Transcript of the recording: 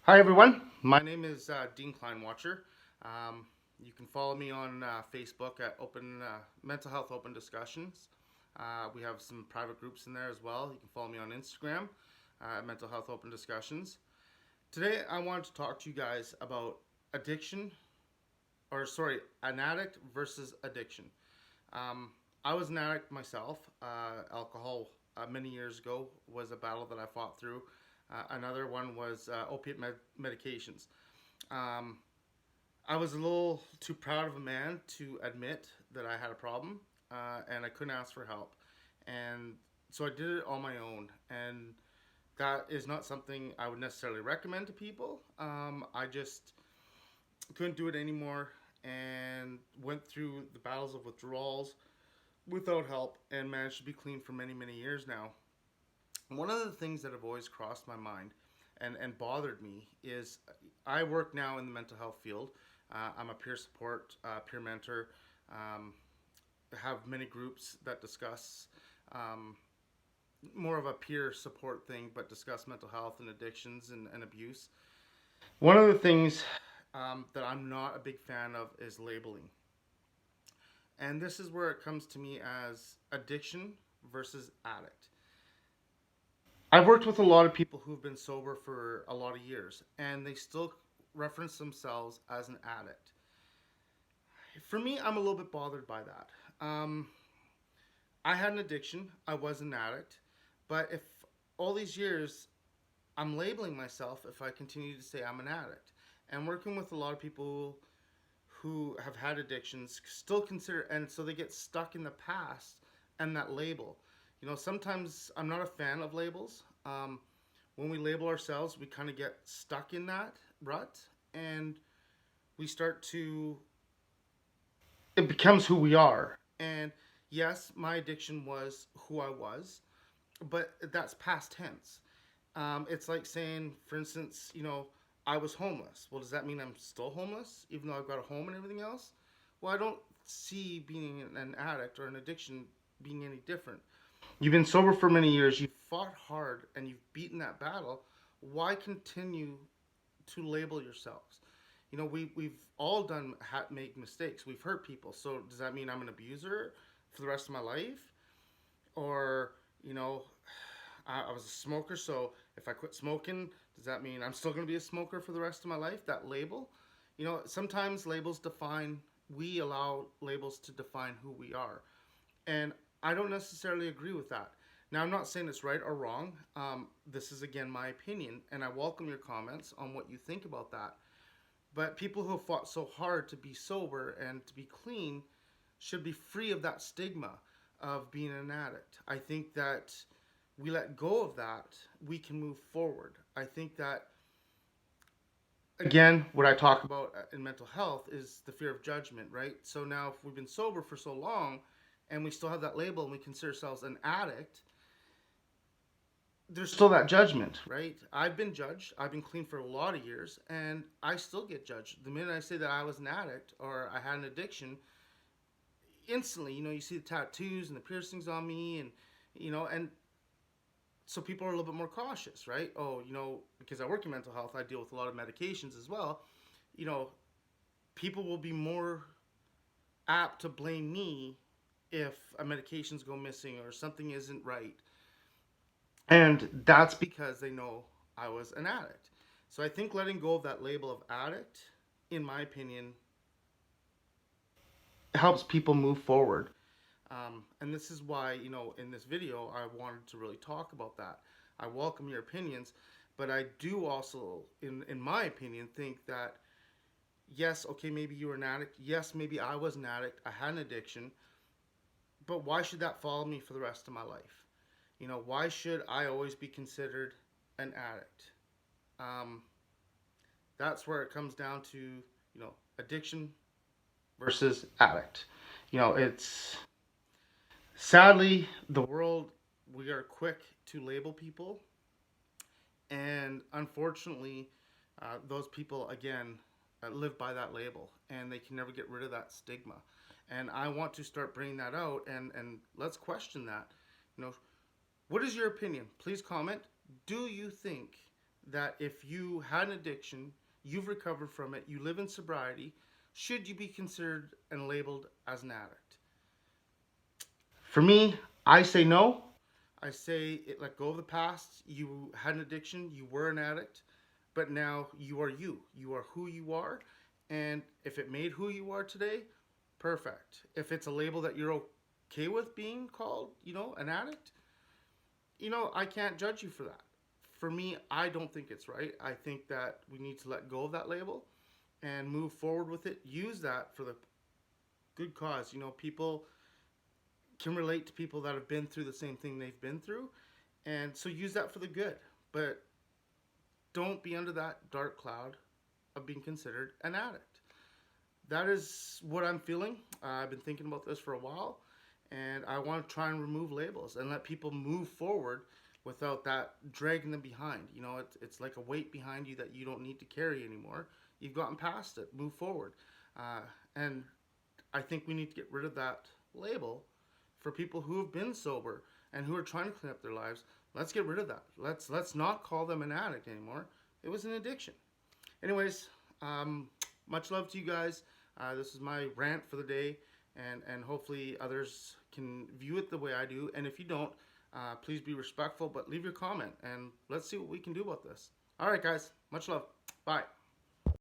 Hi everyone, my name is Dean Kleinwatcher. You can follow me on Facebook at Open Mental Health Open Discussions. We have some private groups in there as well. You can follow me on Instagram at Mental Health Open Discussions. Today I wanted to talk to you guys about addiction, or sorry, an addict versus addiction. Um, I was an addict myself. Alcohol many years ago was a battle that I fought through. Another one was opiate medications. Um, I was a little too proud of a man to admit that I had a problem, and I couldn't ask for help. And so I did it on my own. And that is not something I would necessarily recommend to people. I just couldn't do it anymore and went through the battles of withdrawals without help and managed to be clean for many, many years now. One of the things that have always crossed my mind and bothered me is I work now in the mental health field. I'm a peer support, peer mentor, um, have many groups that discuss um, more of a peer support thing, but discuss mental health and addictions and abuse. One of the things that I'm not a big fan of is labeling. And this is where it comes to me as addiction versus addict. I've worked with a lot of people who've been sober for a lot of years, and they still reference themselves as an addict. For me, I'm a little bit bothered by that. Um, I had an addiction, I was an addict, but if all these years I'm labeling myself if I continue to say I'm an addict, and working with a lot of people who have had addictions still consider, and so they get stuck in the past and that label. Sometimes I'm not a fan of labels. When we label ourselves, we kind of get stuck in that rut, and we start to, it becomes who we are. And yes, my addiction was who I was, but that's past tense. It's like saying, for instance, I was homeless. Well, does that mean I'm still homeless, even though I've got a home and everything else? Well, I don't see being an addict or an addiction being any different. You've been sober for many years, you've fought hard, and you've beaten that battle. Why continue to label yourselves? We've all made mistakes. We've hurt people. So does that mean I'm an abuser for the rest of my life? Or, you know, I was a smoker, so if I quit smoking, does that mean I'm still going to be a smoker for the rest of my life? That label? Sometimes we allow labels to define who we are. And I don't necessarily agree with that. Now, I'm not saying it's right or wrong. This is, again, my opinion, and I welcome your comments on what you think about that. But people who have fought so hard to be sober and to be clean should be free of that stigma of being an addict. I think that we let go of that, we can move forward. I think that, again, what I talk about in mental health is the fear of judgment, right? So now, if we've been sober for so long and we still have that label and we consider ourselves an addict, there's still that judgment, right? I've been judged. I've been clean for a lot of years, and I still get judged. The minute I say that I was an addict or I had an addiction, instantly, you see the tattoos and the piercings on me, and so people are a little bit more cautious, right? Oh, because I work in mental health, I deal with a lot of medications as well. You know, people will be more apt to blame me if a medications go missing or something isn't right. And that's because they know I was an addict. So I think letting go of that label of addict, in my opinion, helps people move forward. And this is why, in this video, I wanted to really talk about that. I welcome your opinions, but I do also, in my opinion, think that yes, okay, maybe you were an addict. Yes, maybe I was an addict. I had an addiction. But why should that follow me for the rest of my life? Why should I always be considered an addict? Um, that's where it comes down to, addiction versus addict. It's sadly the world, we are quick to label people, and unfortunately, those people again live by that label, and they can never get rid of that stigma. And I want to start bringing that out, and let's question that. You know, what is your opinion? Please comment. Do you think that if you had an addiction, you've recovered from it, you live in sobriety, should you be considered and labeled as an addict? For me, I say no. I say let go of the past. You had an addiction, you were an addict, but now you are you. You are who you are. And if it made who you are today, perfect. If it's a label that you're okay with being called, an addict, I can't judge you for that. For me, I don't think it's right. I think that we need to let go of that label and move forward with it. Use that for the good cause. People can relate to people that have been through the same thing they've been through. And so use that for the good. But don't be under that dark cloud of being considered an addict. That is what I'm feeling. I've been thinking about this for a while, and I want to try and remove labels and let people move forward without that dragging them behind. It's like a weight behind you that you don't need to carry anymore. You've gotten past it. Move forward. And I think we need to get rid of that label for people who have been sober and who are trying to clean up their lives. Let's get rid of that. Let's not call them an addict anymore. It was an addiction. Anyways, much love to you guys. This is my rant for the day, and hopefully others can view it the way I do. And if you don't, please be respectful, but leave your comment, and let's see what we can do about this. All right, guys. Much love. Bye.